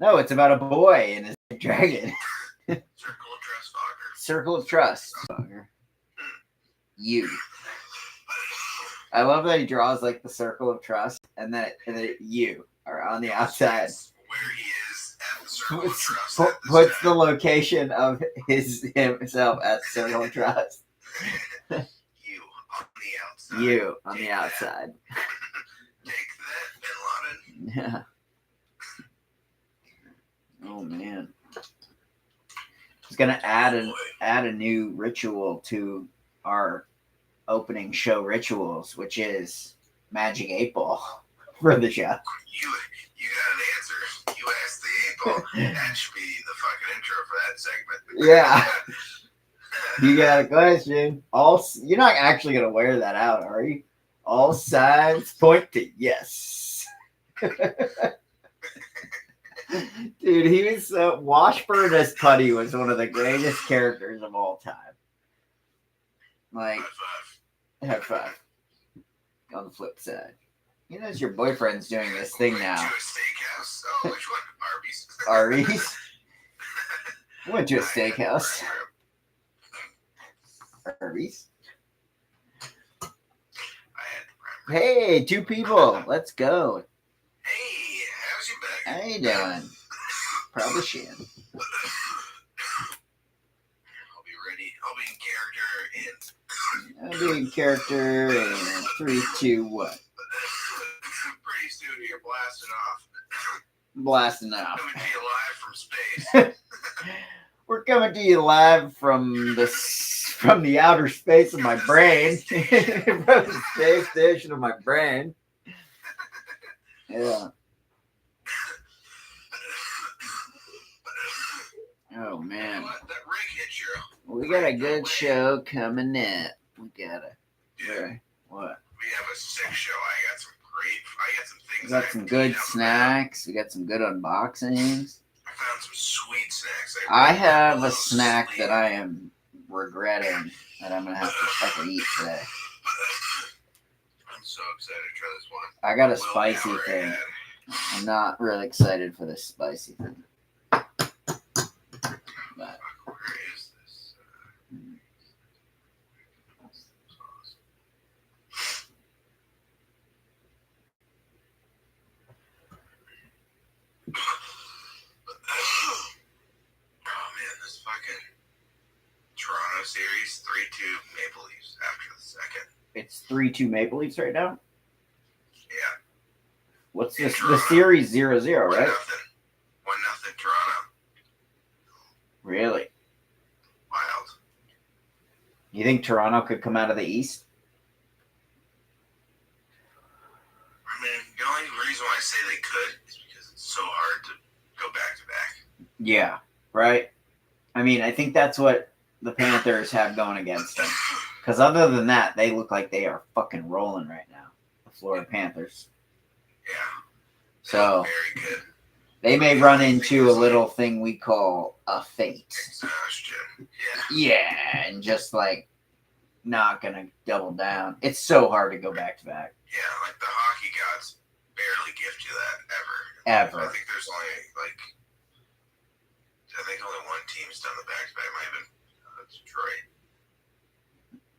No, it's about a boy and his dragon. Circle of Trust Fogger. Circle of Trust. You. I love that he draws like the circle of trust, and then you are on the outside. Where he is at the Circle of Trust. Puts the location of himself at Circle of Trust. You on the outside. You on the outside. Take that, Bin Laden. Yeah. Oh man. He's gonna add a new ritual to our opening show rituals, which is Magic 8 Ball for the show. You got an answer. You asked the 8 Ball. That should be the fucking intro for that segment. Yeah. You got a question. You're not actually gonna wear that out, are you? All signs point to yes. Dude, he was Washburn as Putty was one of the greatest characters of all time. Like, high five. On the flip side, your boyfriend's doing this thing now. To a steakhouse. Oh, which one? Arby's. Arby's. Went to a steakhouse. Arby's. Hey, 2 people. Let's go. Hey, how's your back? How you doing? Probably Shan. I'll be ready. I'll be in character in. I'll be in character in 3, 2, 1. Pretty soon you're blasting off. Blasting off. Coming to you live from space. We're coming to you live from the outer space of my brain. From the space station of my brain. Yeah. Oh man. That rig hit you. We got a good show coming in. We got a what? We have a sick show. I got some things. We got some good snacks. We got some good unboxings. I found some sweet snacks. I have a snack that I am regretting that I'm gonna have to fucking eat today. I'm so excited to try this one. I got a spicy thing. I'm not really excited for this spicy thing. But where is this? Oh man, this fucking Toronto series 3-2 Maple Leafs after the second. it's 3-2 Maple Leafs right now. Yeah. What's this? The series 0-0, right? 1-0 Toronto. Really? Wild. You think Toronto could come out of the East? I mean, the only reason why I say they could is because it's so hard to go back to back. Yeah, right? I mean, I think that's what the Panthers have going against them. Because other than that, they look like they are fucking rolling right now. The Florida Panthers. Yeah. So Very good. they may run into a little thing we call a fate. Exhaustion. Yeah. Yeah, and just like not gonna double down. It's so hard to go back to back. Yeah, like the hockey gods barely gift you that Ever. I think there's only only one team's done the back-to-back. Might have been Detroit.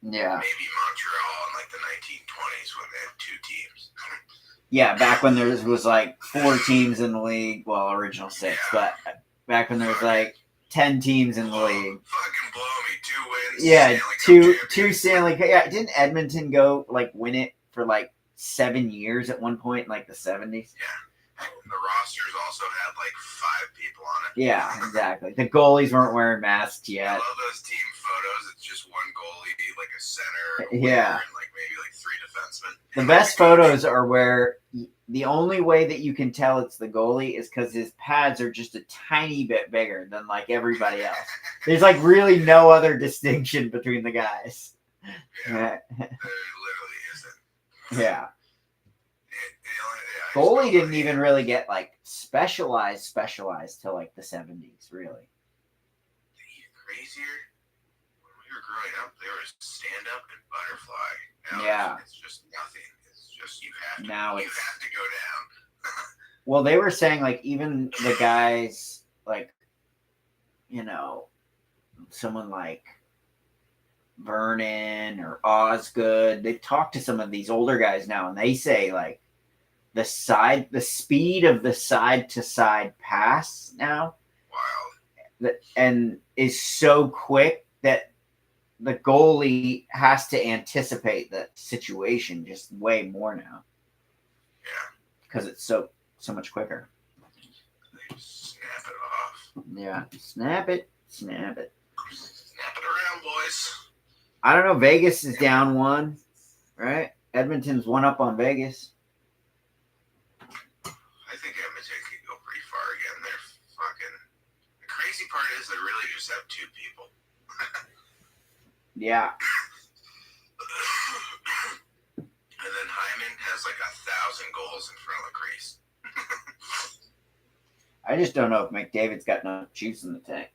Yeah. Maybe Montreal in like the 1920s when they had 2 teams. Yeah, back when there was like 4 teams in the league. Well, original 6, but back when there was like 10 teams in the league. Fucking blow me 2 wins. Yeah, Stanley Cup two Stanley Cup. Yeah, didn't Edmonton go like win it for like 7 years at one point in like the 70s? Yeah. The rosters also had like 5 people on it. Yeah, exactly. The goalies weren't wearing masks yet. I love those team photos. It's just one goalie, like a center, Yeah, and like maybe like 3 defensemen. the best photos are where the only way that you can tell it's the goalie is because his pads are just a tiny bit bigger than like everybody else. There's like really no other distinction between the guys. Yeah, there literally isn't. Yeah. Goalie didn't even really get like specialized till like the 70s, really. Even crazier. When we were growing up, there was stand up and butterfly. Now Yeah. it's just nothing. It's just you have to Now you it's have to go down. Well, they were saying like even the guys like, you know, someone like Vernon or Osgood, they talk to some of these older guys now, and they say like the speed of the side to side pass now, Wild. and is so quick that the goalie has to anticipate the situation just way more now. Yeah. Because it's so much quicker. They just snap it off. Yeah, snap it. Snap it around, boys. I don't know. Vegas is down 1, right? Edmonton's 1 up on Vegas. I think Edmonton could go pretty far again. They're fucking. The crazy part is they really just have 2 people. Yeah. And then Hyman has like 1,000 goals in front of the crease. I just don't know if McDavid's got enough juice in the tank.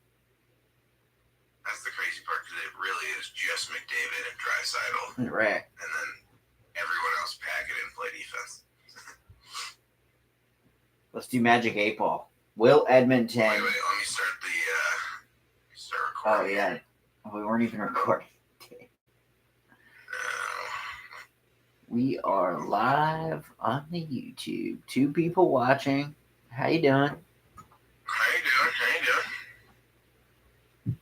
That's the crazy part because it really is just McDavid and Draisaitl. Right. And then everyone else pack it and play defense. Let's do Magic 8 Ball. Will Edmonton. Wait, let me start Oh, recording. yeah. We weren't even recording. We are live on the YouTube. 2 people watching. How you doing? How you doing?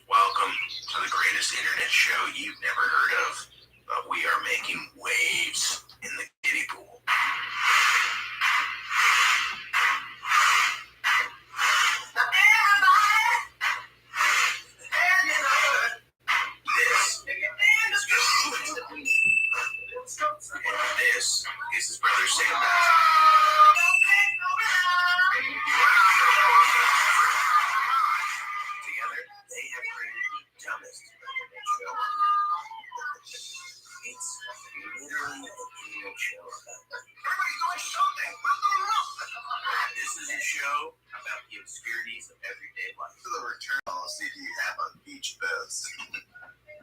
Welcome to the greatest internet show you've never heard of, but we are making waves in the kiddie pool. This is his brother Sam. Together, they have created the dumbest internet show. It's literally an internet show about everybody's doing something. This is a show about the obscurities of everyday life. For the return policy do you have on beach beds?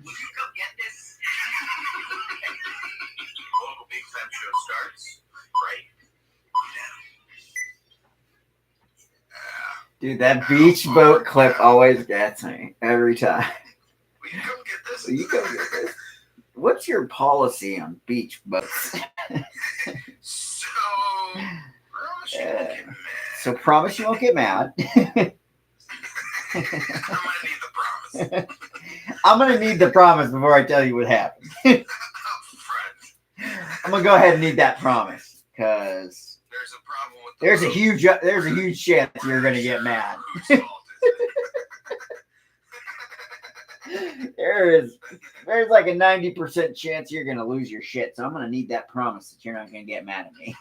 Will you go get this? Local big time show starts right now. Dude, that beach boat clip always gets me every time. Will you come get this? Will you go get this? What's your policy on beach boats? So, promise you won't get mad. So promise you won't get mad. I'm gonna need the promise. I'm gonna need the promise before I tell you what happened. Up front. I'm gonna go ahead and need that promise because There's a problem with the there's a huge chance you're gonna get mad. Whose fault is There's like a 90% chance you're gonna lose your shit. So I'm gonna need that promise that you're not gonna get mad at me.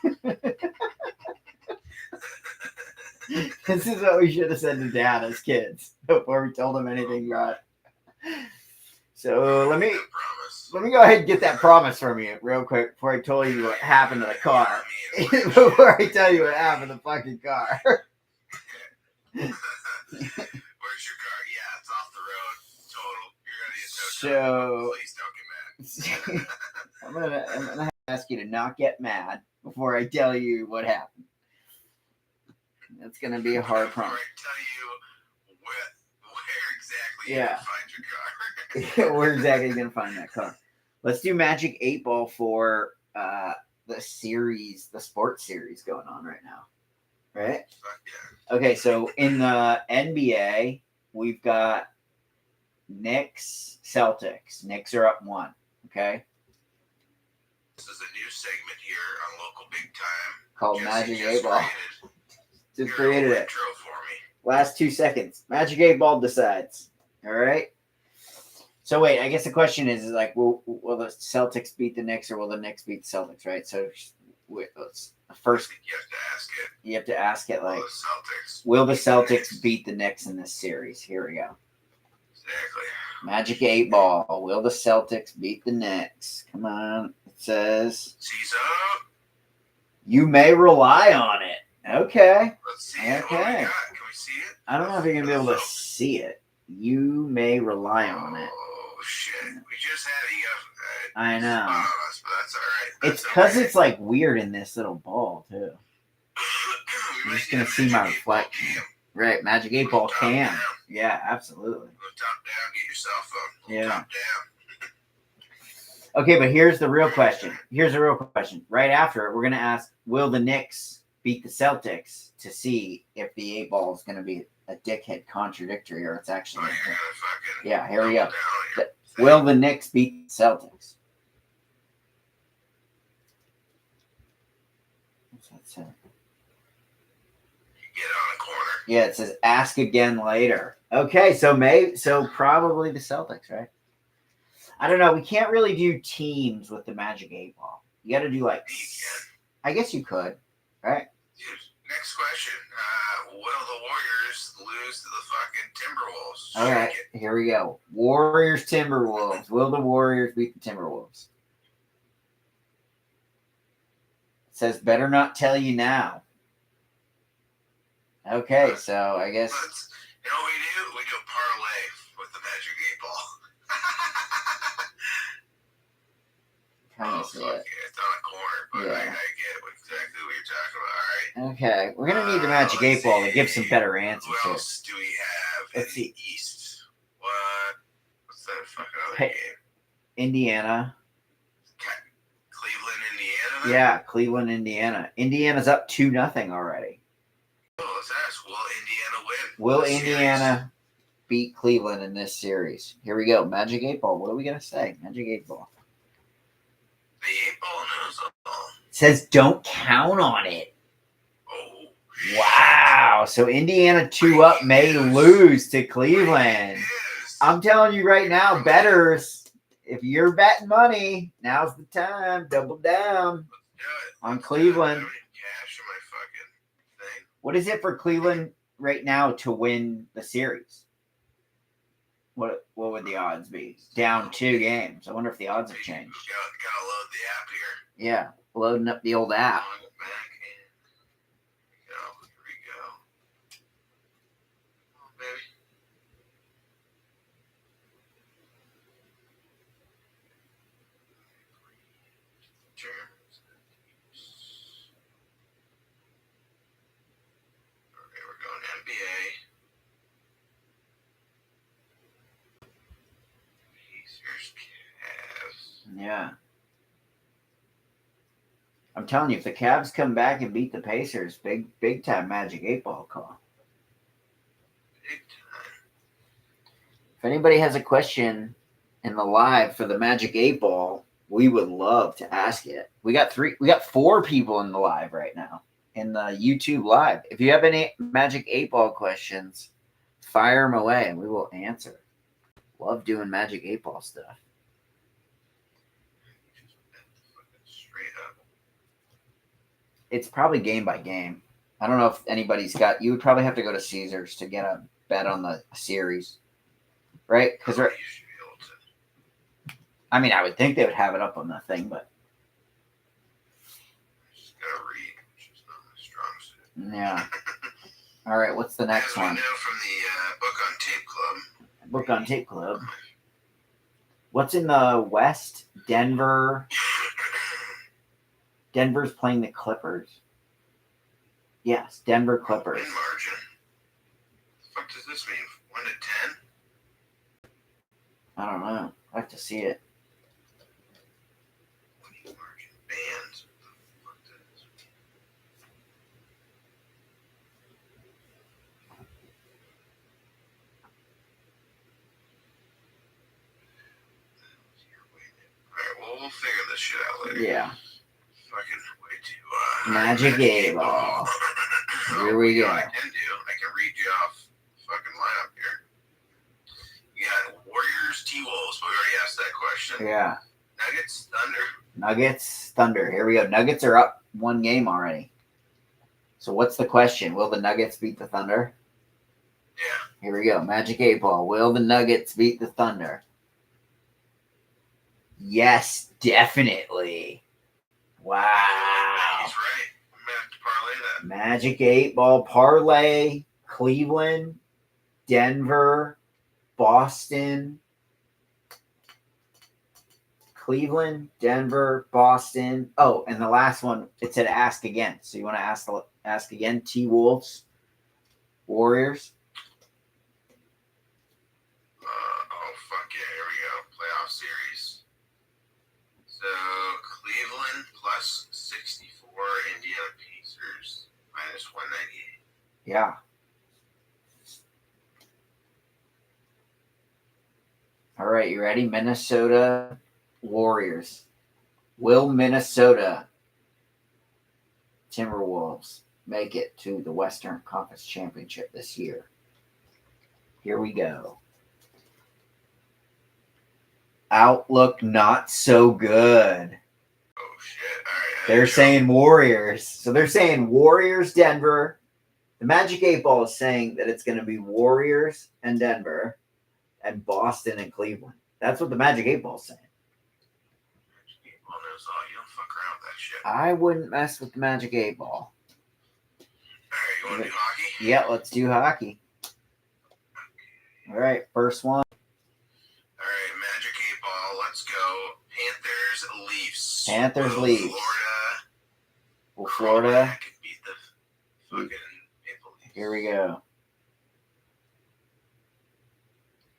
This is what we should have said to Dad as kids before we told him anything right. So let me go ahead and get that promise from you real quick before I tell you what happened to the car. Before I tell you what happened to the fucking car. Where's your car? Yeah, it's off the road. Total. You're gonna get towed. So Please don't get mad. I'm gonna ask you to not get mad before I tell you what happened. That's gonna be a hard Before promise. I tell you where exactly Yeah. you can find your car. We're exactly gonna find that car. Let's do Magic 8 Ball for the series, the sports series going on right now. Right? Fuck yeah. Okay, so in the NBA, we've got Knicks, Celtics. Knicks are up 1. Okay, This is a new segment here on Local Big Time. called Jesse Magic just 8 Ball. Just your created little it. intro for me. Last 2 seconds. Magic 8 Ball decides. All right. So wait, I guess the question is like, will the Celtics beat the Knicks or will the Knicks beat the Celtics? Right. So first, You have to ask it. you have to ask it like, The Celtics. will the Celtics beat the Knicks in this series? Here we go. Exactly. Magic 8 Ball. Will the Celtics beat the Knicks? Come on. It says Seize up. you may rely on it. Okay. Let's see it. What do we Okay. got? Can we see it? I don't know if you're gonna be able to see it. You may rely on it. Oh, Oh shit! We just had a I know. spot on us, but that's all right. It's because it's like weird in this little ball too. You're just gonna see my reflection. Right, Magic 8 Ball can. Yeah, absolutely. Go top down, get your cell phone. Yeah. Top down. Okay, but here's the real question. Right after it, we're gonna ask, will the Knicks beat the Celtics to see if the 8 Ball is gonna be a dickhead contradictory or it's actually. Oh, you're gonna fucking Yeah, here we go. double down on your thing. Will the Knicks beat the Celtics? What's that say? Get on a corner. Yeah, it says ask again later. Okay, so probably the Celtics, right? I don't know. We can't really do teams with the Magic 8 Ball. You got to do like. You can. I guess you could, right? Next question. Will the Warriors lose to the fucking Timberwolves? All right, here we go. Warriors Timberwolves. Will the Warriors beat the Timberwolves? It says better not tell you now. Okay, so I guess. You know what we do? We do a parlay with the Magic 8 Ball. Kind of see fuck it. yeah, it's on a corner, but Yeah. I get exactly what you're talking about. All right. Okay, we're gonna need the Magic 8 Ball to give some better answers Who here. else do we have Let's in see. the East? What's that fucking other Hey. game? Indiana. Cleveland, Indiana? Yeah, Cleveland, Indiana. Indiana's up 2-0 already. Well, let's ask, will Indiana win? Will the Indiana beat Cleveland in this series? Here we go. Magic 8 Ball. What are we gonna say? Magic 8 Ball. Series? The 8 Ball knows all. It says don't count on it. Oh, Wow. So Indiana 2-up may lose to Cleveland. Yes. I'm telling you right now, bettors, if you're betting money, now's the time. Double down Do it. on Cleveland. I don't need cash in my fucking thing. What is it for Cleveland right now to win the series? What would the odds be? Down 2 games. I wonder if the odds have changed. Gotta load the app here. Yeah, loading up the old app. Log it back in. Here we go. Oh, baby. Terms. Okay, we're going NBA. Pacers, Cavs. Yeah. I'm telling you, if the Cavs come back and beat the Pacers, big time Magic 8 Ball call. Big time. If anybody has a question in the live for the Magic 8 Ball, we would love to ask it. We got 4 people in the live right now in the YouTube live. If you have any Magic 8 Ball questions, fire them away and we will answer. Love doing Magic 8 Ball stuff. Straight up. It's probably game by game. I don't know if anybody's got. You would probably have to go to Caesars to get a bet on the series, right? Because You should be able to. I mean, I would think they would have it up on the thing, but Just gotta read, which is not my strong suit. yeah. All right, what's the next As we one? know from the Book on Tape Club. Book on Tape Club. What's in the West? Denver. Denver's playing the Clippers. Yes, Denver Clippers. Win margin. The fuck does this mean? 1 to 10? I don't know. I have to see it. Winning margin. Bands. What the fuck does this mean? Alright, well, we'll figure this shit out later. Yeah. Fucking way too, Magic 8 Ball. Here we go. I can read you off the fucking lineup here. You got Warriors, T-Wolves, but we already asked that question. Yeah. Nuggets, Thunder. Nuggets, Thunder. Here we go. Nuggets are up 1 game already. So what's the question? Will the Nuggets beat the Thunder? Yeah. Here we go. Magic 8 Ball. Will the Nuggets beat the Thunder? Yes, definitely. Wow. He's right. I'm going to have to parlay that. Magic 8 Ball parlay. Cleveland, Denver, Boston. Cleveland, Denver, Boston. Oh, and the last one, it said ask again. So you want to ask again? T-Wolves, Warriors. Oh, fuck yeah. Here we go. Playoff series. So, Cleveland plus 64, Indiana Pacers minus 198. Yeah. All right, you ready? Minnesota Warriors. Will Minnesota Timberwolves make it to the Western Conference Championship this year? Here we go. Outlook not so good. Oh, shit. All right. They're saying Warriors. So they're saying Warriors, Denver. The Magic 8 Ball is saying that it's going to be Warriors and Denver and Boston and Cleveland. That's what the Magic 8 Ball is saying. Well, knows all. You don't fuck around with that shit. I wouldn't mess with the Magic 8 Ball. All right, you want to do hockey? Yeah, let's do hockey. All right, first one. All right, Magic 8 Ball. Let's go. Panthers, Leafs. Panthers, Leafs. Florida. Well, Florida. Could beat the fucking Maple Leafs. Here we go.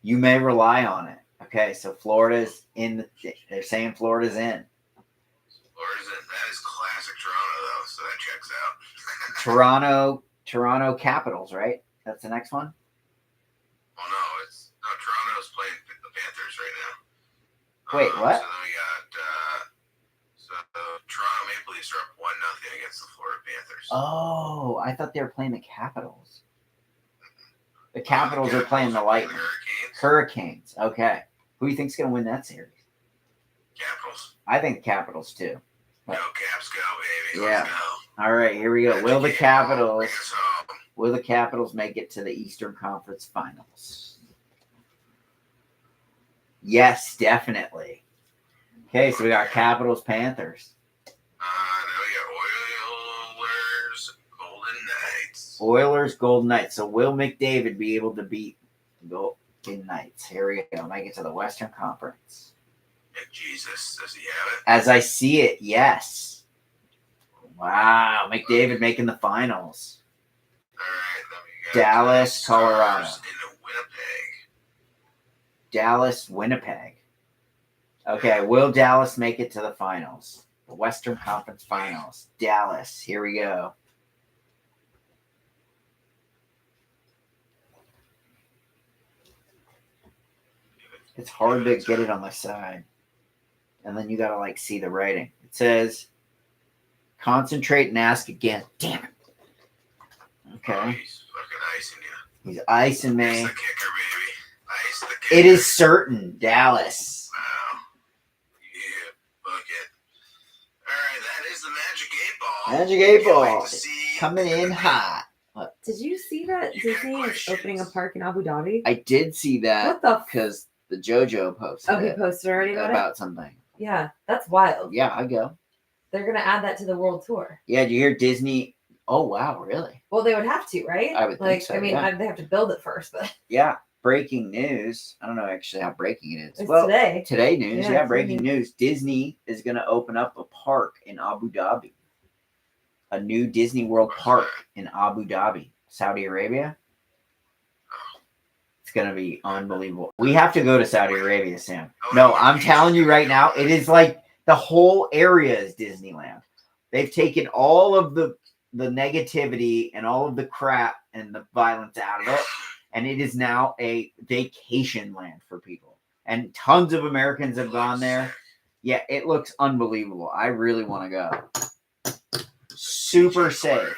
You may rely on it. Okay, so Florida's in. They're saying Florida's in. Florida's in. That is classic Toronto, though, so that checks out. Toronto Capitals, right? That's the next one. Well, no, Toronto's playing the Panthers right now. Wait, what? So then we got Toronto Maple Leafs are up 1-0 against the Florida Panthers. Oh, I thought they were playing the Capitals. The Capitals are playing the Lightning. Hurricanes. Okay. Who do you think's going to win that series? Capitals. I think the Capitals too. Go Caps, go baby. Yeah. Let's go. All right, here we go. Will the Bring Capitals? us home. Will the Capitals make it to the Eastern Conference Finals? Yes, definitely. Okay, so we got Capitals, Panthers. Now we got Oilers, Golden Knights. Oilers, Golden Knights. So will McDavid be able to beat Golden Knights? Here we go. Make it to the Western Conference. Jesus, does he have it? As I see it, yes. Wow, McDavid making the finals. All right, then we got Dallas, Colorado. Stars in Winnipeg. Dallas, Winnipeg. Okay, will Dallas make it to the finals? The Western Conference Finals. Dallas, here we go. It's hard to get it on the side. And then you got to like see the writing. It says, concentrate and ask again. Damn it. Okay. Oh, he's fucking icing you. He's icing me. Ice the kicker, baby. Ice the kicker. It is certain. Dallas. Wow. Yeah, book it. All right, that is the Magic 8 Ball. Magic 8 Can't wait Ball. to see Coming in hot. Did you see that You got Disney is questions? opening a park in Abu Dhabi? I did see that What the? because the JoJo posted Oh, he it posted already about it. something. Yeah, that's wild. Yeah, I go. They're gonna add that to the world tour. Yeah, did you hear Disney? Oh, wow, really? Well, they would have to, right? I would think like, so, I mean, yeah. they have to build it first, but Yeah, breaking news. I don't know actually how breaking it is. it's Well, today. today news. Yeah, Yeah, it's breaking today. news. Disney is going to open up a park in Abu Dhabi. A new Disney World park in Abu Dhabi, Saudi Arabia. It's going to be unbelievable. We have to go to Saudi Arabia, Sam. No, I'm telling you right now, it is like the whole area is Disneyland. They've taken all of the negativity and all of the crap and the violence out of it, and it is now a vacation land for people. And tons of Americans have gone there. Yeah, it looks unbelievable. I really want to go. Super safe.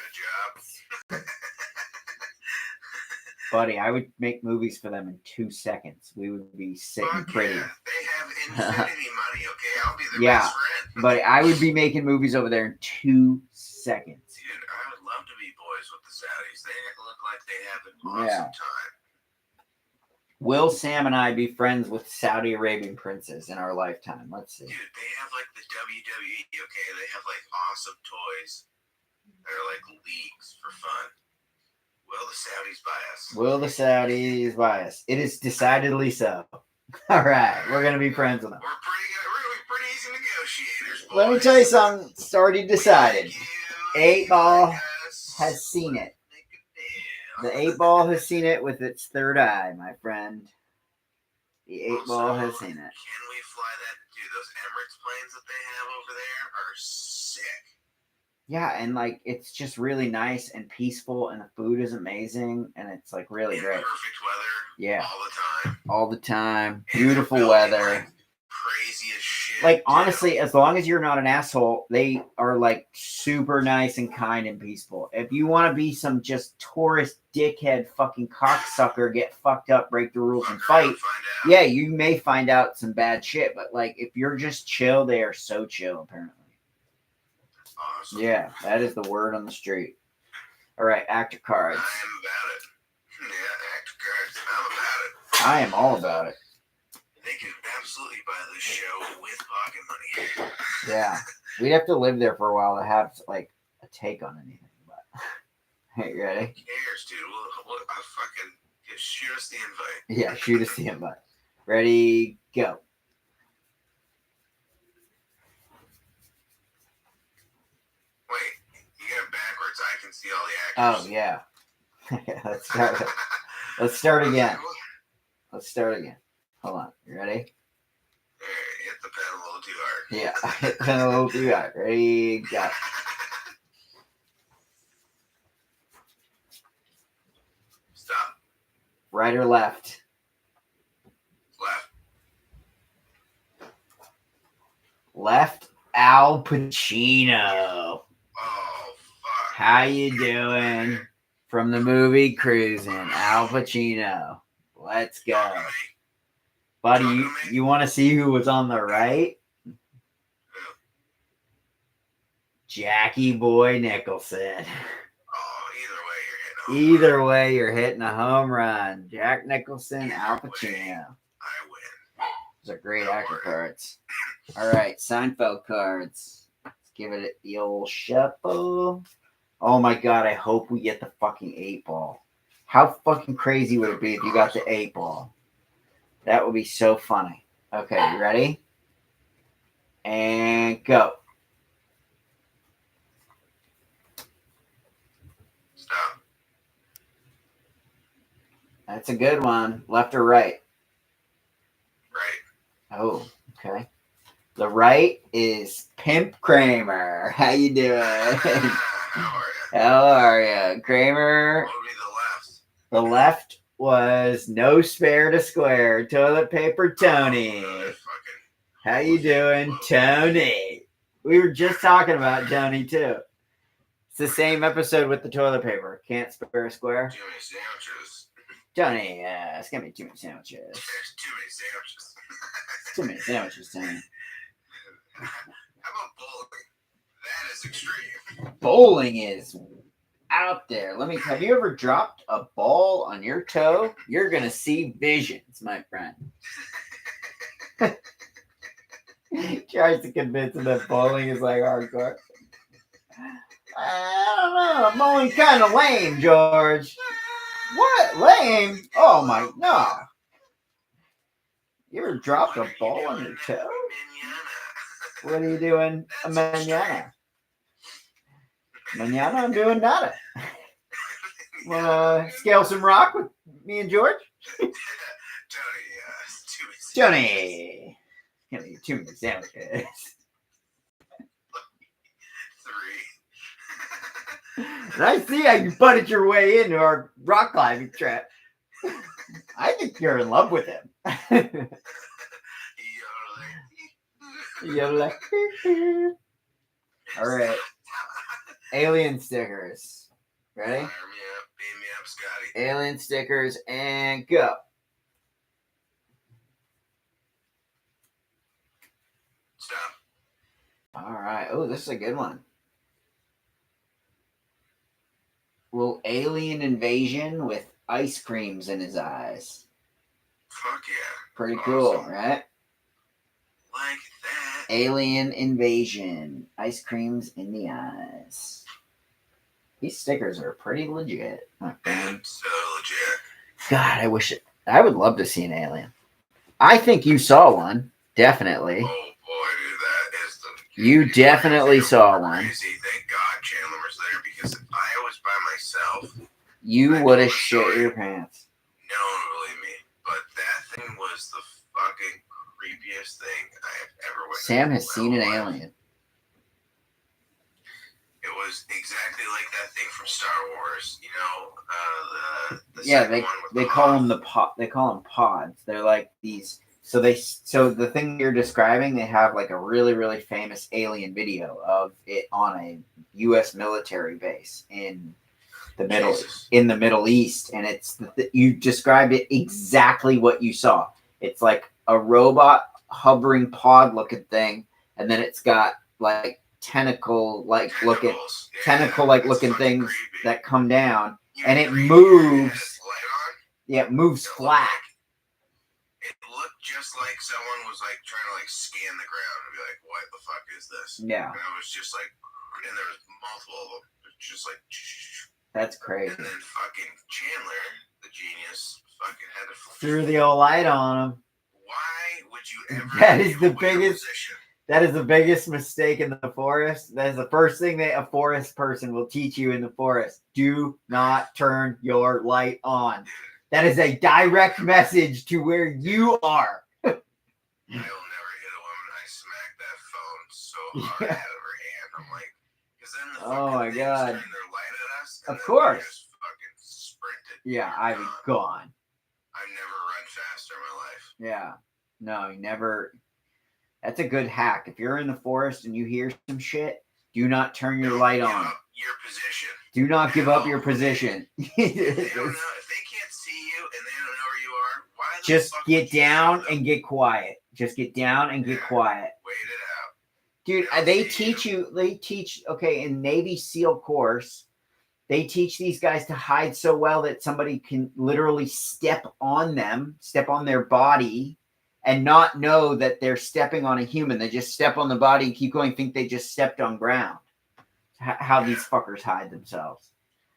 Buddy, I would make movies for them in 2 seconds. We would be sitting Fuck pretty. yeah. They have infinity money, okay? I'll be their Yeah. best friend. Buddy, I would be making movies over there in 2 seconds. Dude, I would love to be boys with the Saudis. They look like they have an awesome Yeah. time. Will Sam and I be friends with Saudi Arabian princes in our lifetime? Let's see. Dude, they have like the WWE, okay? They have like awesome toys. They're like leagues for fun. Will the Saudis buy us? Will the Saudis buy us? It is decidedly so. All right, we're gonna be friends with them. We're gonna be pretty let me tell you something. It's already decided. 8 Ball has seen it. The 8 Ball has seen it with its third eye, my friend. The 8 Ball has seen it. Can we fly that? Dude, those Emirates planes that they have over there are sick. Yeah, and like it's just really nice and peaceful, and the food is amazing, and it's like really In great. perfect weather. Yeah, All the time. all the time. And they're Beautiful building, weather. like, crazy as shit. Like too. honestly, as long as you're not an asshole, they are like super nice and kind and peaceful. If you want to be some just tourist dickhead fucking cocksucker, get fucked up, break the rules, and Fuck around fight, and find out. yeah, you may find out some bad shit. But like, if you're just chill, they are so chill. Apparently, Awesome. yeah, that is the word on the street. All right, actor cards. I'm about it. Yeah, actor cards. I'm about it. I am all about it. They can absolutely buy this show with pocket money. Yeah, we'd have to live there for a while to have like a take on anything. But hey, you ready? Who cares, dude? I'll fucking just shoot us the invite. Yeah, shoot us the invite. Ready, go. Wait, you got it backwards. I can see all the actors. Oh yeah. Let's start. Let's start again. Let's start again. Hold on. You ready? Alright, hit the pedal a little too hard. Yeah. Hit the little too hard. Ready, go. Stop. Right or left? Left. Left. Al Pacino. Oh, fuck. How you doing? From the movie Cruising, Al Pacino. Let's go. Talking to me? Buddy, you want to see who was on the right? Jackie Boy Nicholson. Oh, Either way, you're hitting a home run. Jack Nicholson, Al Pacino. I win. Those are great actor cards. All right, Seinfeld cards. Let's give it the old shuffle. Oh my god, I hope we get the fucking 8 Ball. How fucking crazy would it be if you got the 8 Ball? That would be so funny. Okay, you ready? And go. Stop. That's a good one. Left or right? Right. Oh, okay. The right is Pimp Kramer. How you doing? How are you? How are you? Kramer. What would be the left? The left was No Spare to Square. Toilet Paper Tony. Fucking How you doing, Tony? We were just talking about Tony, too. It's the same episode with the toilet paper. Can't spare a square. too many sandwiches. Tony, it's gonna be too many sandwiches. There's too many sandwiches. Too many sandwiches, Tony. How about bowling? That is extreme. Bowling is out there. Have you ever dropped a ball on your toe? You're gonna see visions, my friend. Tries to convince him that bowling is like hardcore. I don't know. Bowling kind of lame, George. What? Lame? Oh my, no. You ever dropped a ball on your toe? What are you doing? A mañana. Mañana, I'm doing nada. Wanna scale some rock with me and George? Tony, Johnny. Gonna eat too many sandwiches. 3. And I see how you butted your way into our rock climbing trap. I think you're in love with him. You're like, all right. Alien stickers. Ready? Fire me up, beam me up, Scotty. Alien stickers and go. Stop. All right. Oh, this is a good one. Will alien invasion with ice creams in his eyes. Fuck yeah. Pretty cool, Awesome. right? Like that. Alien invasion. Ice creams in the eyes. These stickers are pretty legit, my friend. So legit. God, I would love to see an alien. I think you saw one. Definitely. Oh boy, dude, that is the You definitely saw one. Crazy. Thank God Chandler was there because if I was by myself, You would have shit your pants. no one would believe me. But that thing was the fucking creepiest thing I have ever witnessed. Sam has in my seen an whole life. alien. It was exactly like that thing from Star Wars. You know, the Yeah, second one with they the call Hoth. them they call them pods. They're like these. So the thing you're describing, they have like a really really famous alien video of it on a U.S. military base in the Jesus. Middle East, and you described it exactly what you saw. It's like a robot hovering pod looking thing, and then it's got like tentacle like looking things creepy. that come down. You and it agree moves. it had its light on? Yeah, it moves It looked flat. It looked just like someone was like trying to like scan the ground and be like, "What the fuck is this?" Yeah, And I was just like, and there was multiple of them, just like. that's crazy. And then fucking Chandler, the genius, fucking had to Threw the old light on him. Why would you ever? That is give the away your biggest- position? That is the biggest mistake in the forest. That is the first thing that a forest person will teach you in the forest. Do not turn your light on. That is a direct message to where you are. I will never hit a woman. I smacked that phone so hard out of her hand. I'm like, because then the Oh fucking my things God. turned their light at us. And Of then course. we just fucking sprinted. Yeah, We were I was gone. I've never run faster in my life. Yeah. No, you never. That's a good hack. If you're in the forest and you hear some shit, do not turn your Don't light give on. up your position. Do not give up your position. If they don't know, if they can't see you and they don't know where you are, why the Just fuck get would you down show them? and get quiet. Just get down and get Yeah. quiet. Wait it out. Dude, they teach, okay, in Navy SEAL course, they teach these guys to hide so well that somebody can literally step on their body, and not know that they're stepping on a human. They just step on the body and keep going, think they just stepped on ground. How these fuckers hide themselves.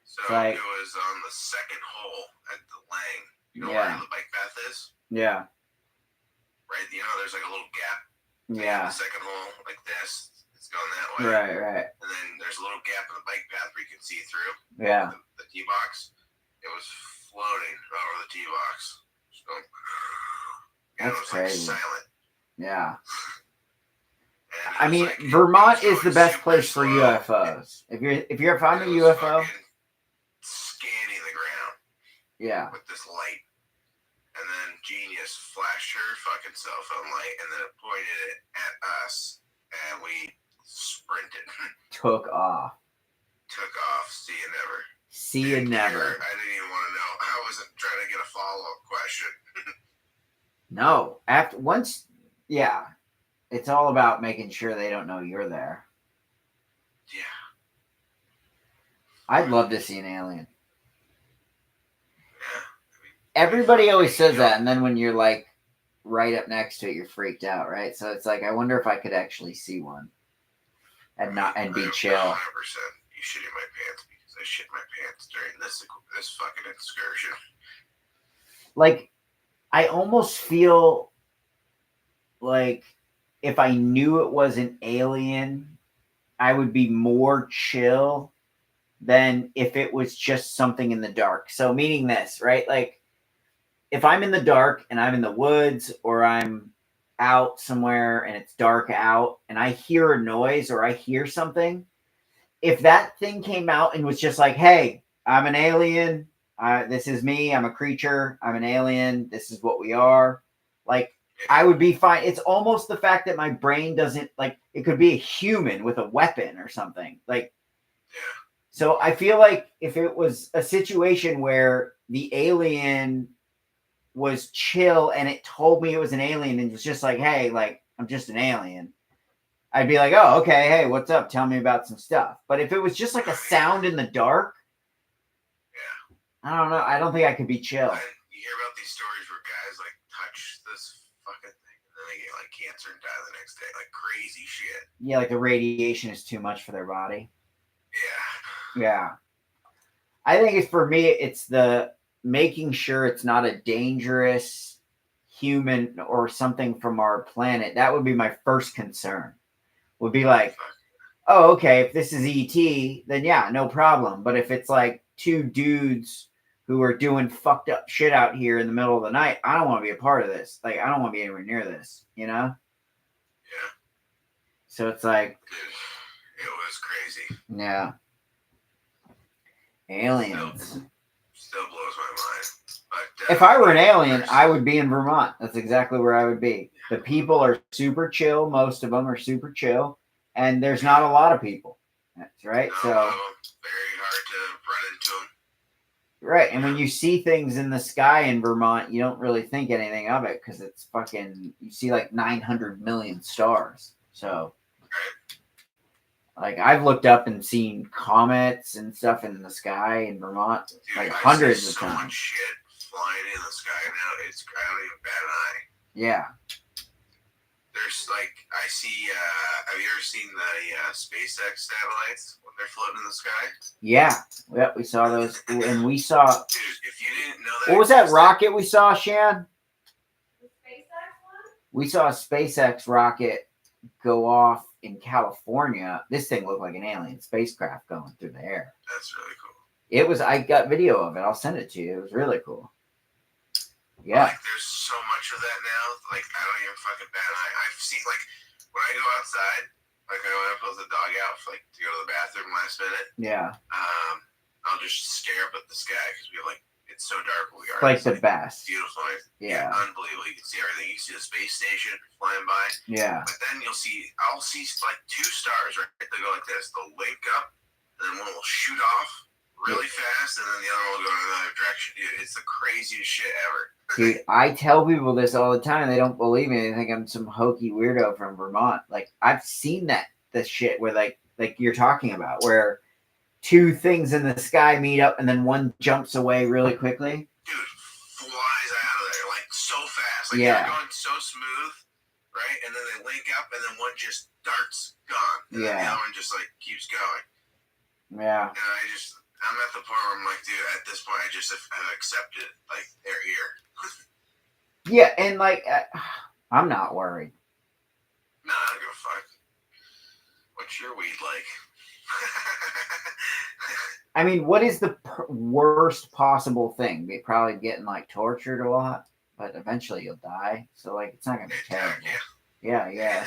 So Like- it was on the second hole at the Lang. You know Yeah. where the bike path is? Yeah. Right? You know, there's like a little gap. Yeah. The second hole, like this. It's going that way. Right. And then there's a little gap in the bike path where you can see through Yeah. the tee box. It was floating over the tee box. Just going. And That's it was crazy. like silent. Yeah. And it I was mean, like, it Vermont was is the going best super place for slow. UFOs. If I'm a It was UFO, fucking scanning the ground yeah. with this light. And then Genius flashed her fucking cell phone light and then it pointed it at us. And we sprinted. Took off. Took off. See you never. See you Didn't never. care. I didn't even want to know. I wasn't trying to get a follow-up question. No. Yeah. It's all about making sure they don't know you're there. Yeah. I'd love to see an alien. Yeah. Everybody always says that, and then when you're like right up next to it, you're freaked out, right? So it's like, I wonder if I could actually see one and be chill. 100%. You shit in my pants because I shit my pants during this fucking excursion. Like, I almost feel like if I knew it was an alien, I would be more chill than if it was just something in the dark. So meaning this, right? Like, if I'm in the dark and I'm in the woods or I'm out somewhere and it's dark out and I hear a noise or I hear something, if that thing came out and was just like, hey, I'm an alien, this is me, I'm a creature, I'm an alien, this is what we are, like, I would be fine. It's almost the fact that my brain doesn't, like, it could be a human with a weapon or something. Like, so I feel like if it was a situation where the alien was chill and it told me it was an alien and it was just like, hey, like, I'm just an alien, I'd be like, oh, okay, hey, what's up? Tell me about some stuff. But if it was just like a sound in the dark, I don't know. I don't think I could be chill. You hear about these stories where guys like touch this fucking thing and then they get like cancer and die the next day. Like crazy shit. Yeah, like the radiation is too much for their body. Yeah. Yeah. I think it's, for me, it's the making sure it's not a dangerous human or something from our planet. That would be my first concern. would be like, oh, okay, if this is ET, then yeah, no problem. But if it's like two dudes who are doing fucked up shit out here in the middle of the night, I don't want to be a part of this. Like, I don't want to be anywhere near this, you know? Yeah. So it's like, Dude, it was crazy. yeah. Aliens. Still blows my mind. But, If I were an alien, I would be in Vermont. That's exactly where I would be. The people are super chill. Most of them are super chill. And there's not a lot of people. That's right. No, So, very hard to run into them. right. And when you see things in the sky in Vermont, you don't really think anything of it because it's fucking, you see like 900 million stars. So, like, I've looked up and seen comets and stuff in the sky in Vermont, Dude, like I hundreds see of so much times. shit flying in the sky now. It's, I don't even bat an eye. Yeah. There's like, I see, have you ever seen the SpaceX satellites when they're floating in the sky? Yeah. Yep. We saw those. And we saw, Dude, if you didn't know that. what was that existed- rocket we saw, Shan? The SpaceX one? We saw a SpaceX rocket go off in California. This thing looked like an alien spacecraft going through the air. That's really cool. It was, I got video of it. I'll send it to you. It was really cool. Yeah. Like, there's so much of that now. Like, I don't even fucking bat an eye. I've seen, like, when I go outside, like, when I put the dog out for, like, to go to the bathroom last minute, Yeah. I'll just stare up at the sky because we have, like, it's so dark where we are. Like It's, the best. beautiful. Yeah. Unbelievable. You can see everything. You see the space station flying by. Yeah. But then I'll see like two stars, right? They go like this. They'll link up, and then one will shoot off really fast, and then the other one will go in another direction. Dude, it's the craziest shit ever. Dude, I tell people this all the time. They don't believe me. They think I'm some hokey weirdo from Vermont. Like, I've seen the shit where like you're talking about, where two things in the sky meet up and then one jumps away really quickly. Dude, flies out of there like so fast. Like Yeah. they're going so smooth, right? And then they link up, and then one just darts, gone. And then the Yeah. other one just like keeps going. Yeah. And I'm at the point where I'm like, dude, at this point, I just have accepted like they're here. Yeah, and like, I'm not worried. Nah, I don't give a fuck. What's your weed like? I mean, what is the worst possible thing? Be probably getting like tortured a lot, but eventually you'll die. So like, it's not gonna be terrible. Yeah. Yeah.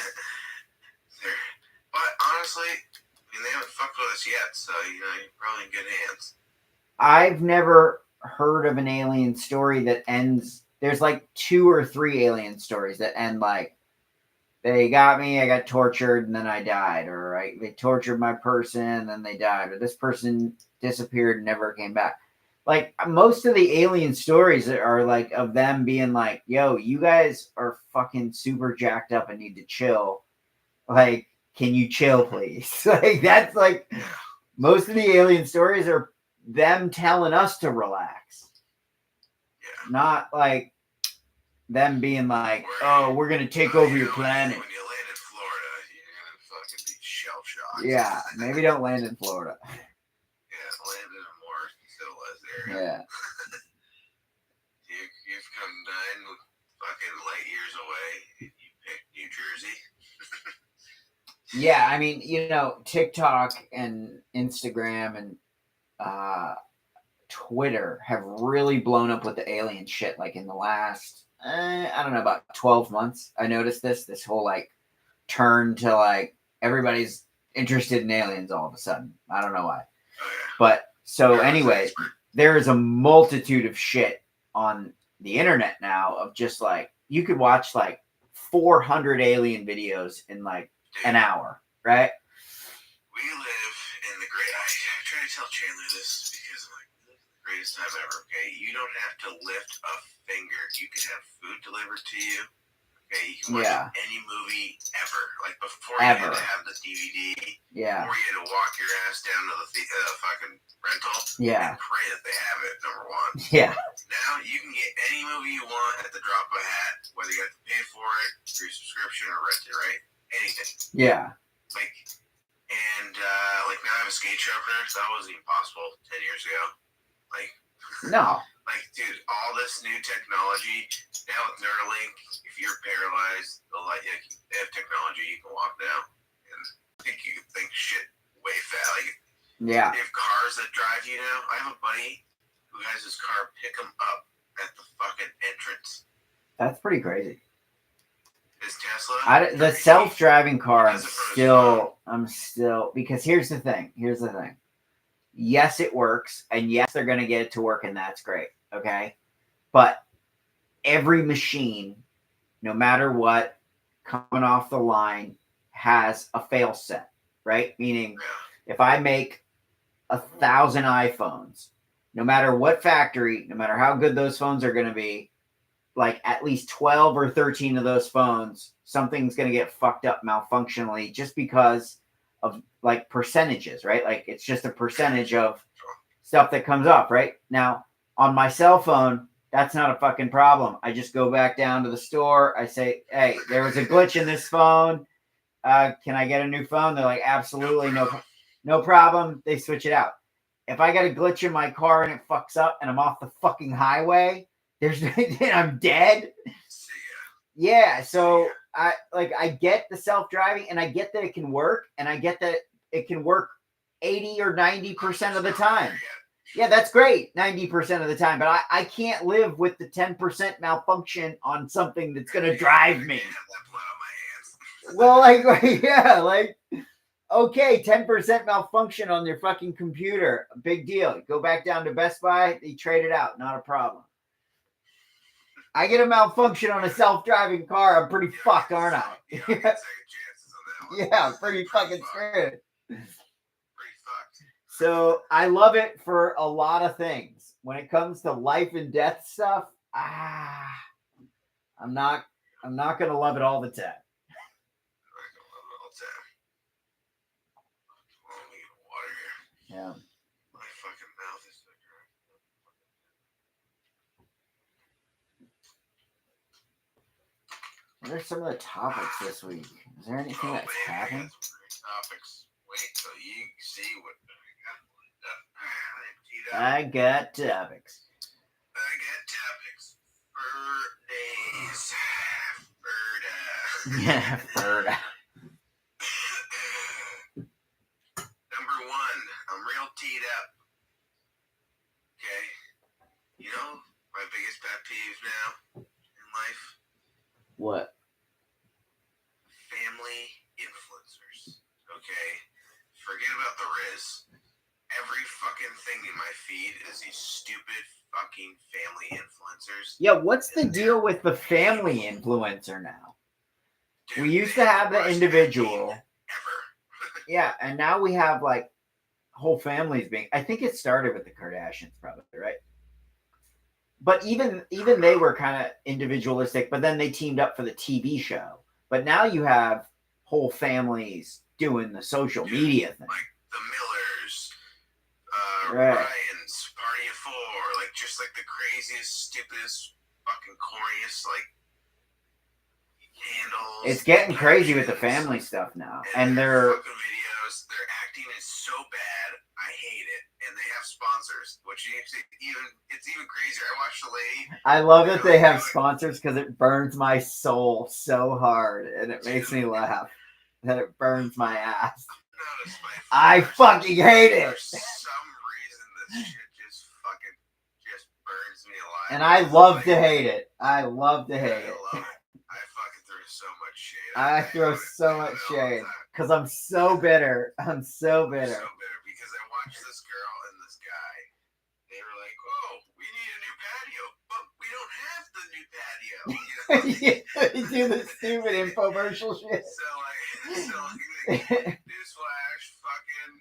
But honestly, I mean, they haven't fucked with us yet, so you're probably in good hands. I've never heard of an alien story that ends. There's like 2 or 3 alien stories that end like, they got me, I got tortured, and then I died. Or right, they tortured my person, and then they died. Or this person disappeared and never came back. Like, most of the alien stories are like of them being like, yo, you guys are fucking super jacked up and need to chill. Like, can you chill, please? Like, that's like, most of the alien stories are them telling us to relax. Yeah. Not like them being like, oh, we're going to take over your planet. When you land in Florida, you're gonna fucking be shell shocked. Yeah, maybe don't land in Florida. Yeah, land in a more civilized area. Yeah. You've come 9 fucking light years away. You picked New Jersey. Yeah, I mean, TikTok and Instagram and Twitter have really blown up with the alien shit. Like in the last, I don't know, about 12 months. I noticed this whole like turn to like everybody's interested in aliens all of a sudden. I don't know why. Oh, yeah. But so Yeah, anyway, there is a multitude of shit on the internet now of just like, you could watch like 400 alien videos in like Dude, an hour, right? we live in the great. I try to tell Chandler this because I'm like, we live in the greatest time ever. Okay, you don't have to lift a finger. You can have food delivered to you. Okay, you can watch Yeah. any movie ever. Like before, Ever. you had to have the DVD. Yeah. Or you had to walk your ass down to the fucking rental. Yeah. And pray that they have it. Number one. Yeah. Now you can get any movie you want at the drop of a hat, whether you have to pay for it through subscription or rent it, right? Anything. Yeah. Like, and like now I have a skate sharpener, so that wasn't even possible 10 years ago. Like, No. dude, all this new technology now with Neuralink, if you're paralyzed, they'll let you. They have technology you can walk now, and think you think shit way fast. Like, Yeah. they have cars that drive you now. I have a buddy who has his car pick him up at the fucking entrance. That's pretty crazy. His Tesla. The self-driving car, That's the first I'm still, because here's the thing. Yes, it works, and yes, they're going to get it to work, and that's great. Okay. But every machine, no matter what, coming off the line has a fail set, right? Meaning, Yeah. if I make 1,000 iPhones, no matter what factory, no matter how good those phones are going to be, like at least 12 or 13 of those phones, something's going to get fucked up malfunctionally just because of like percentages, right? Like it's just a percentage of stuff that comes up, right? Now, on my cell phone, that's not a fucking problem. I just go back down to the store. I say, hey, there was a glitch in this phone. Can I get a new phone? They're like, absolutely, no problem. They switch it out. If I got a glitch in my car and it fucks up and I'm off the fucking highway, I'm dead. Yeah, so I get the self-driving, and I get that it can work, and I get that it can work 80 or 90% of the time. Yeah, that's great, 90% of the time, but I can't live with the 10% malfunction on something that's gonna drive me. Well, okay, 10% malfunction on your fucking computer, big deal. Go back down to Best Buy, they trade it out, not a problem. I get a malfunction on a self-driving car, I'm pretty fucked, aren't I? Yeah, pretty fucking screwed. So I love it for a lot of things. When it comes to life and death stuff, I'm not gonna love it all the time. Yeah. My fucking mouth is so dry. What are some of the topics this week? Is there anything that's happened? Topics. Wait till you see what I got topics. Birdies. Yeah, bird. Number one, I'm real teed up. Okay? You know my biggest pet peeve now in life? What? Family influencers. Okay? Forget about the Riz. Every fucking thing in my feed is these stupid fucking family influencers. Yeah, what's the deal with the family influencer now? Dude, We used to have the individual. Ever. Yeah, and now we have like whole families being. I think it started with the Kardashians, probably, right? But even they were kind of individualistic, but then they teamed up for the TV show. But now you have whole families doing the social media thing. Like the Millers, Right. Ryan's, Party of Four, like just like the craziest, stupidest, fucking corniest, like handles. It's getting crazy with the family stuff now, and their they're fucking videos. Their acting is so bad, I hate it. And they have sponsors, which it's even crazier. I watched the lady. I love that they have sponsors because it burns my soul so hard, and it makes me laugh that it burns my ass. I fucking hate it. For some reason, this shit just burns me alive. And I love to hate it. I love to hate I it. love it. I fucking throw so much shade. I throw so much shade because I'm so bitter. I'm so bitter. So bitter because I watched this girl and this guy. They were like, "Oh, we need a new patio, but we don't have the new patio." You know? They do the stupid infomercial shit. Newsflash, fucking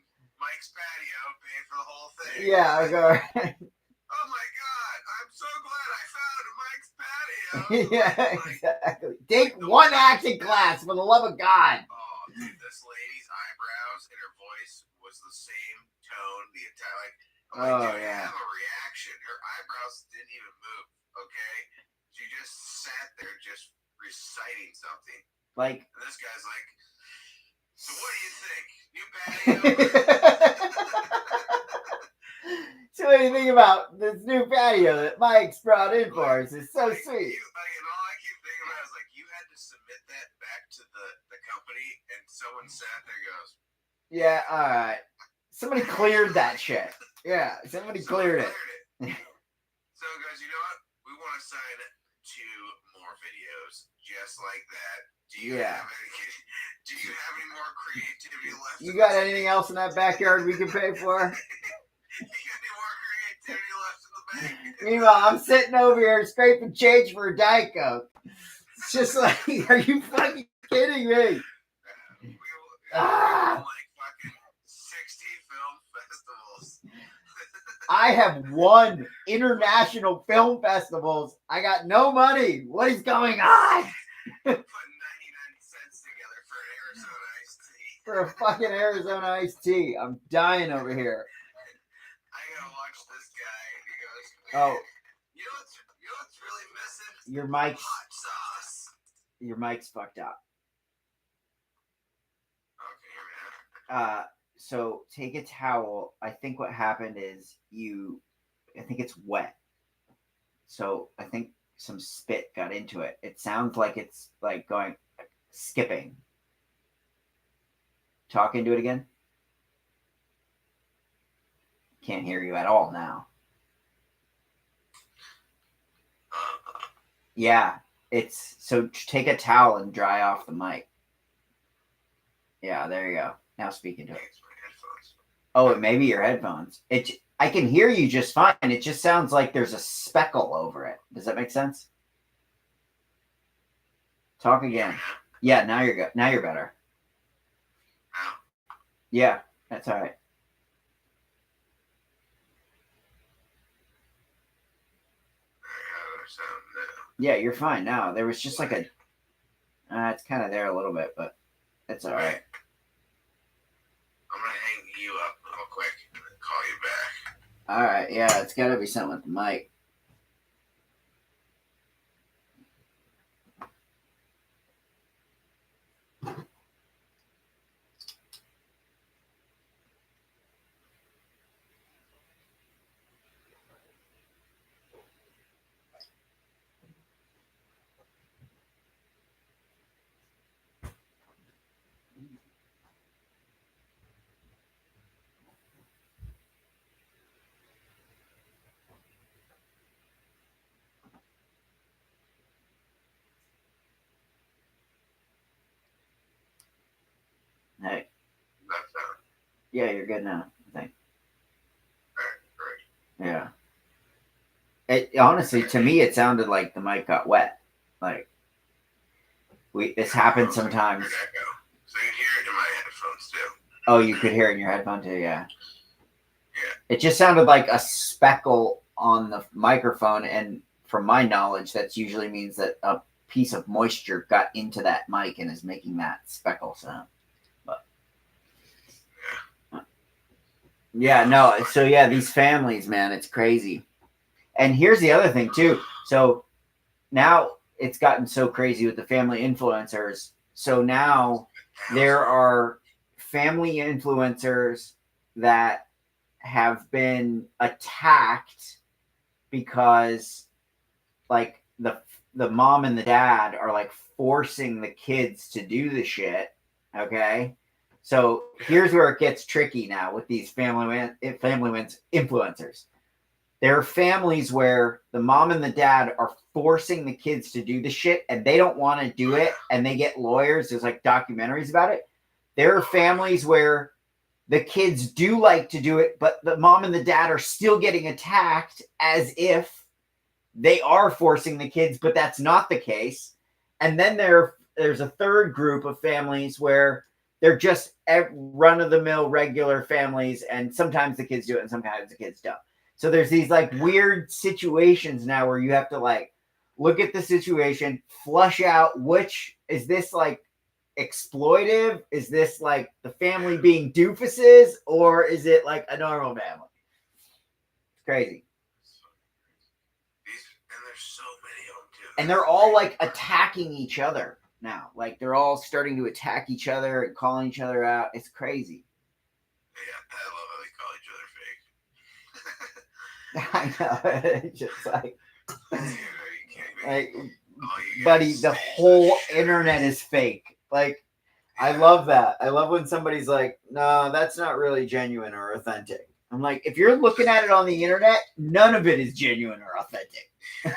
Mike's patio paid for the whole thing. Yeah, I go. Oh my god, I'm so glad I found Mike's patio. Yeah, exactly. Take one acting class for the love of God. Oh, dude, this lady's eyebrows and her voice was the same tone the entire dude, yeah. have a reaction. Her eyebrows didn't even move. Okay, she just sat there, just reciting something. Like, and this guy's like, "So what do you think? New patio?" So what do you think about this new patio that Mike's brought in for us? It's so sweet. And all I keep thinking about is like, you had to submit that back to the company comedy, and someone sat there and goes, Yeah, all right. Somebody cleared that shit. Yeah, somebody cleared it. So it goes, you know what? We want to sign 2 more videos just like that. Do you Yeah. have any more creativity left? You got anything else in that backyard we can pay for? You got any more creativity left in the bank? Meanwhile, I'm sitting over here scraping change for a Diet Coke. It's just like, are you fucking kidding me? Ah. Like fucking 60 film festivals. I have won international film festivals. I got no money. What is going on? Putting 99 cents together for an Arizona iced tea. For a fucking Arizona iced tea. I'm dying over here. I gotta watch this guy. He goes, Oh, you know what's really missing? your mic's Hot sauce. fucked up. Okay, hear me now. So take a towel. I think what happened is I think it's wet. So I think some spit got into it. It sounds like it's like going skipping. Talk into it again. Can't hear you at all now. Yeah, it's so take a towel and dry off the mic. Yeah, there you go. Now speak into it. It's my headphones. Oh, it may be your headphones. I can hear you just fine. It just sounds like there's a speckle over it. Does that make sense? Talk again. Yeah, now you're good. Now you're better. Now? Yeah, that's all right. How do I sound now? Yeah, you're fine now. There was just like it's kind of there a little bit, but it's all right. I'm gonna hang you up real quick and then call you back. All right, yeah, it's got to be something with the mic. Hey, That's sound. yeah, you're good now, I think. Great. Yeah. It honestly, to me, it sounded like the mic got wet. Like this happens sometimes. Heard echo. So you can hear it in my headphones too. Oh, you could hear it in your headphone too, yeah. Yeah. It just sounded like a speckle on the microphone, and from my knowledge, that usually means that a piece of moisture got into that mic and is making that speckle sound. But yeah, no. So yeah, these families, man, it's crazy. And here's the other thing too. So now it's gotten so crazy with the family influencers. So now there are family influencers that have been attacked because like the mom and the dad are like forcing the kids to do the shit. Okay. So here's where it gets tricky now with these family influencers. There are families where the mom and the dad are forcing the kids to do the shit and they don't want to do it, and they get lawyers. There's like documentaries about it. There are families where the kids do like to do it, but the mom and the dad are still getting attacked as if they are forcing the kids, but that's not the case. And then there's a third group of families where they're just run-of-the-mill regular families, and sometimes the kids do it and sometimes the kids don't. So there's these like weird situations now where you have to like look at the situation, flush out which is this like exploitive? Is this like the family being doofuses, or is it like a normal family? It's crazy. And there's so many of them too. And they're all like attacking each other now. Like they're all starting to attack each other and calling each other out. It's crazy. Yeah, I love how they call each other fake. I know. It's just like, You can't even, like all you buddy, guys the say whole shit. internet is fake. Like, I love that. I love when somebody's like, no, that's not really genuine or authentic. I'm like, if you're looking at it on the internet, none of it is genuine or authentic.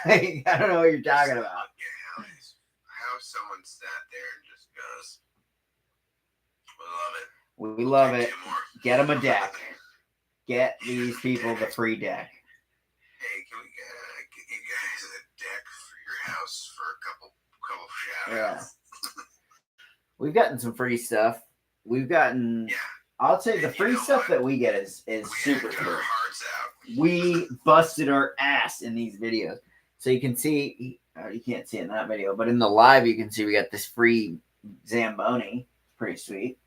I don't know what you're talking about. Yeah, how someone sat there and just goes, we love it. We love Take it. 2 more. Get them a deck. Get these people the free deck. Hey, can we get you guys a deck for your house for a couple shout outs? We've gotten some free stuff. We've gotten, I'll say the free stuff that we get is super cool. Our hearts out. We busted our ass in these videos. So you can see, you can't see it in that video, but in the live, you can see we got this free Zamboni. Pretty sweet.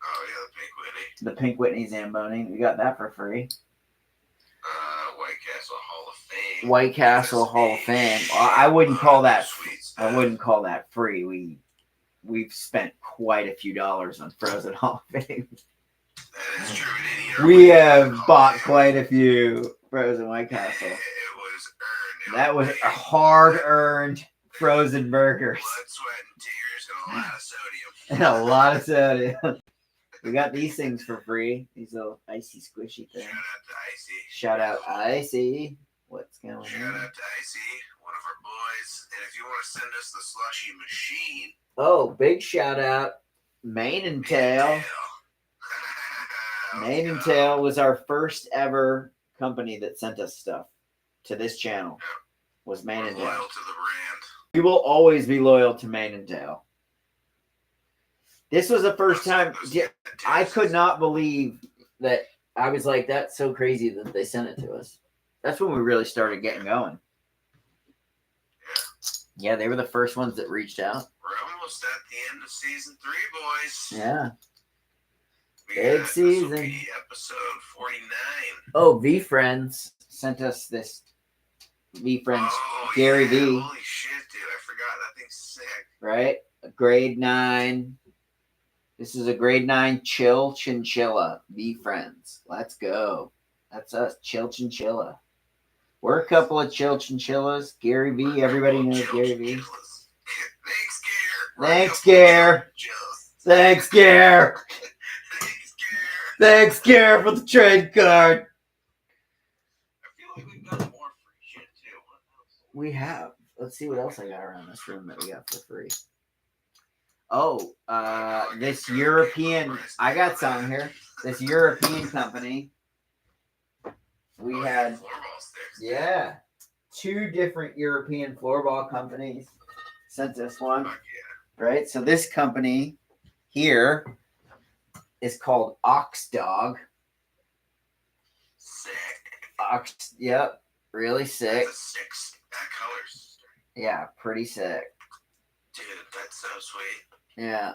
Oh, yeah, the Pink Whitney. The Pink Whitney Zamboni. We got that for free. White Castle Hall of Fame. White Castle Hall of Fame. I wouldn't call that. I wouldn't call that free. We've spent quite a few dollars on Frozen Hall of Fame. That is true. We have bought quite a few Frozen White Castle. It was earned. That was a hard-earned frozen burgers. Blood, sweat, and tears, and a lot of sodium. And a lot of soda. We got these things for free. These little icy squishy things. Shout out to Icy. Shout out Icy. What's going on? Shout out to Icy, one of our boys. And if you want to send us the slushy machine. Oh, big shout out. Mane and Tail. Mane and Tail was our first ever company that sent us stuff to this channel. Was Mane and Tail. Loyal to the brand. We will always be loyal to Mane and Tail. This was the first time. I could not believe that. I was like, that's so crazy that they sent it to us. That's when we really started getting going. Yeah, they were the first ones that reached out. We're almost at the end of season 3, boys. Yeah. Big season. This will be episode 49. Oh, V Friends sent us this. V Friends, Gary V. Holy shit, dude. I forgot. That thing's sick. Right? A grade 9. This is a grade 9 chill chinchilla. V Friends. Let's go. That's us. Chill chinchilla. We're a couple of chill chinchillas. Gary V. Everybody knows Gary V. Thanks, Gare. Thanks, Gare. Thanks, Gare, for the trade card. I feel like we've done more free shit too. What else? We have. Let's see what else I got around this room that we got for free. Oh, this European. I got some here. This European company. We had, yeah, 2 different European floorball companies sent us one. Right? So this company here is called Ox Dog. Sick. Ox, yep, really sick. That's a 6 colors. Yeah, pretty sick. Dude, that's so sweet. Yeah.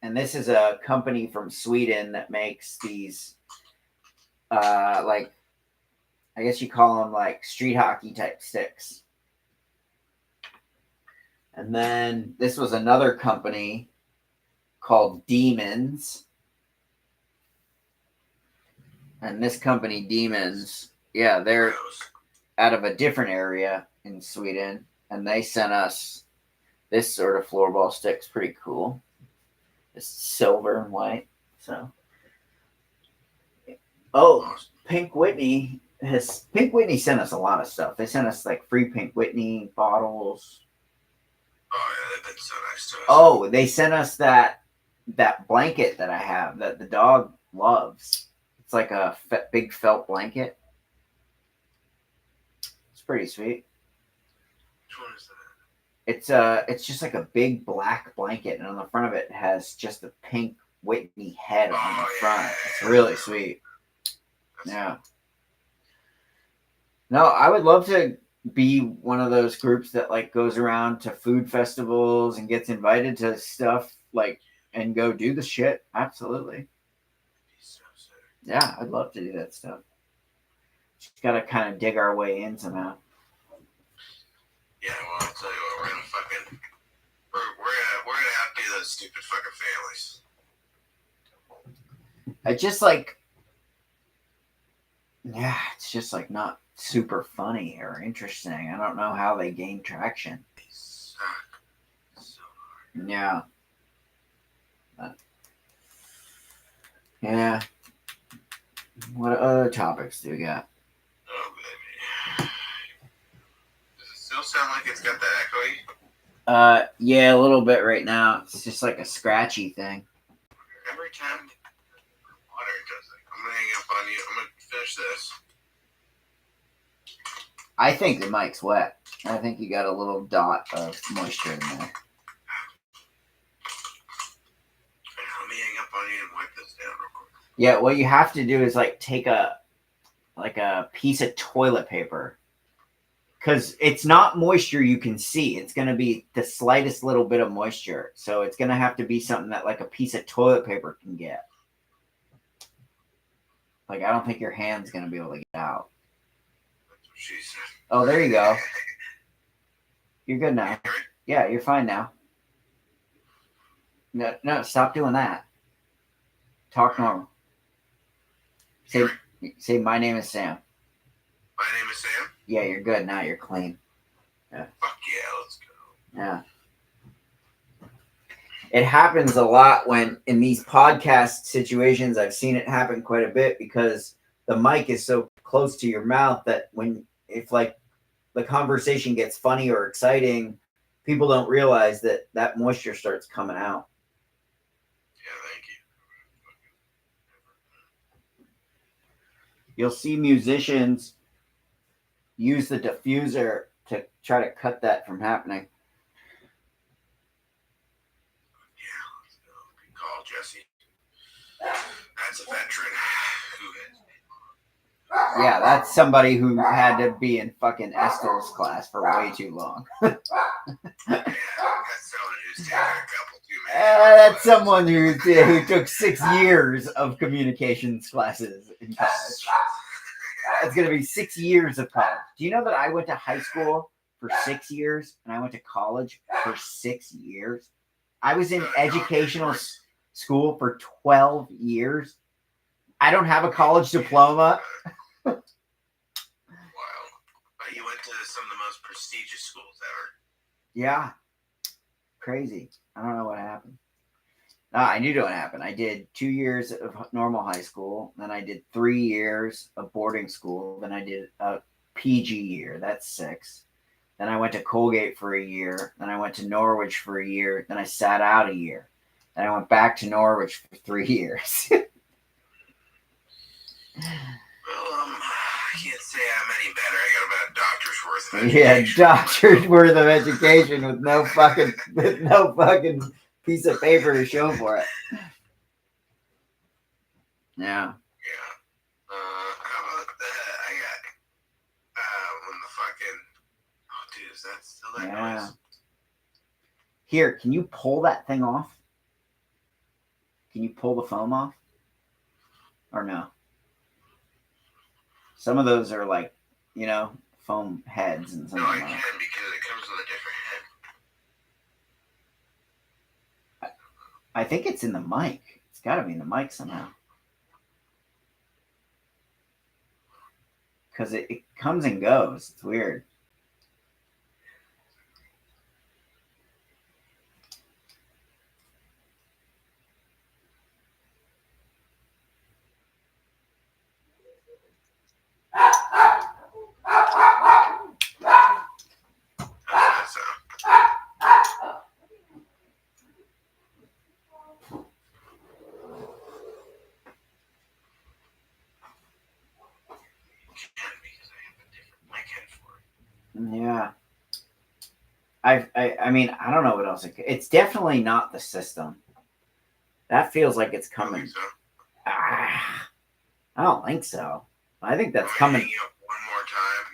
And this is a company from Sweden that makes these, like, I guess you call them like street hockey type sticks. And then this was another company called Demons. And this company, Demons, yeah, they're out of a different area in Sweden. And they sent us this sort of floorball stick's pretty cool. It's silver and white. So, oh, Pink Whitney sent us a lot of stuff. They sent us like free Pink Whitney bottles. Oh yeah, they've been so nice to us. Oh, they sent us that blanket that I have that the dog loves. It's like a big felt blanket. It's pretty sweet. Which one is that? It's just like a big black blanket, and on the front of it has just a Pink Whitney head on the front. It's really sweet. Yeah. No, I would love to be one of those groups that like goes around to food festivals and gets invited to stuff like and go do the shit. Absolutely. So sick. Yeah, I'd love to do that stuff. Just gotta kind of dig our way in somehow. Yeah, well, I'll tell you what, we're gonna have to do those stupid fucking families. I just like, yeah, it's just like not super funny or interesting. I don't know how they gain traction. They suck so hard. Yeah. Yeah. What other topics do we got? Oh, baby. Does it still sound like it's got that echoey? Yeah, a little bit right now. It's just like a scratchy thing. Every time water does it. I'm gonna hang up on you. I'm gonna finish this. I think the mic's wet. I think you got a little dot of moisture in there. Let me hang up on you and wipe this down real quick. Yeah, what you have to do is like take a piece of toilet paper, because it's not moisture you can see. It's going to be the slightest little bit of moisture. So it's going to have to be something that like a piece of toilet paper can get. Like, I don't think your hand's going to be able to get out. That's what she said. Oh, there you go. You're good now. Yeah, you're fine now. No, stop doing that. Talk normal. Say, my name is Sam. My name is Sam. Yeah, you're good now. You're clean. Fuck yeah, let's go. Yeah. It happens a lot when in these podcast situations. I've seen it happen quite a bit because the mic is so close to your mouth that if like the conversation gets funny or exciting, people don't realize that moisture starts coming out. Yeah, thank you. You'll see musicians use the diffuser to try to cut that from happening. Yeah, let's go. Good call, Jesse. That's a veteran who has Yeah, that's somebody who had to be in fucking Estel's class for way too long. that's someone who's taken a couple too many. That's someone who took 6 years of communications classes in college. It's going to be 6 years of college. Do you know that I went to high school for 6 years and I went to college for 6 years? I was in educational school for 12 years. I don't have a college diploma. Wow. But you went to some of the most prestigious schools ever. Yeah. Crazy. I don't know what happened. I knew what happened. I did 2 years of normal high school. Then I did 3 years of boarding school. Then I did a PG year. That's 6. Then I went to Colgate for a year. Then I went to Norwich for a year. Then I sat out a year. Then I went back to Norwich for 3 years. Well, I can't say I'm any better. I got about a doctor's worth of Yeah, education. doctor's worth of education with no fucking piece of paper to show for it. Yeah. Yeah. How about that? I got when the fucking. Oh, dude, is that still that Yeah. noise? Here, can you pull that thing off? Can you pull the foam off? Or no? Some of those are like, foam heads and some No, of I them can are. because it comes with a different head. I think it's in the mic. It's got to be in the mic somehow. Because it comes and goes. It's weird. How's that sound? Can because I have a different mic head for it. Yeah. I mean, I don't know what else. It's definitely not the system. That feels like it's I don't coming. think so. I don't think so. I think that's I'm coming. hanging up one more time.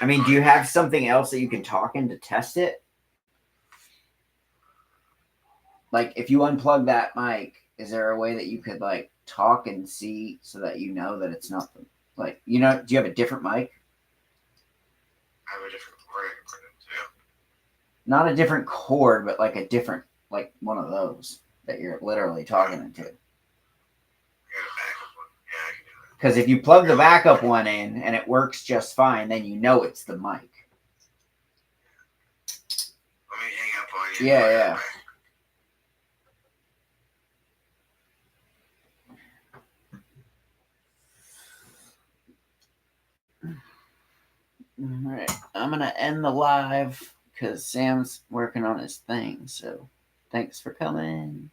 I mean, do you have something else that you can talk in to test it? Like, if you unplug that mic, is there a way that you could like talk and see so that you know that it's not like, do you have a different mic? I have a different cord I can put it to. Not a different cord, but like a different, like one of those that you're literally talking into. I got a backup one. Yeah, I can do that. Because if you plug the backup one in and it works just fine, then you know it's the mic. Let me hang up on you. Yeah. All right, I'm gonna end the live because Sam's working on his thing. So, thanks for coming.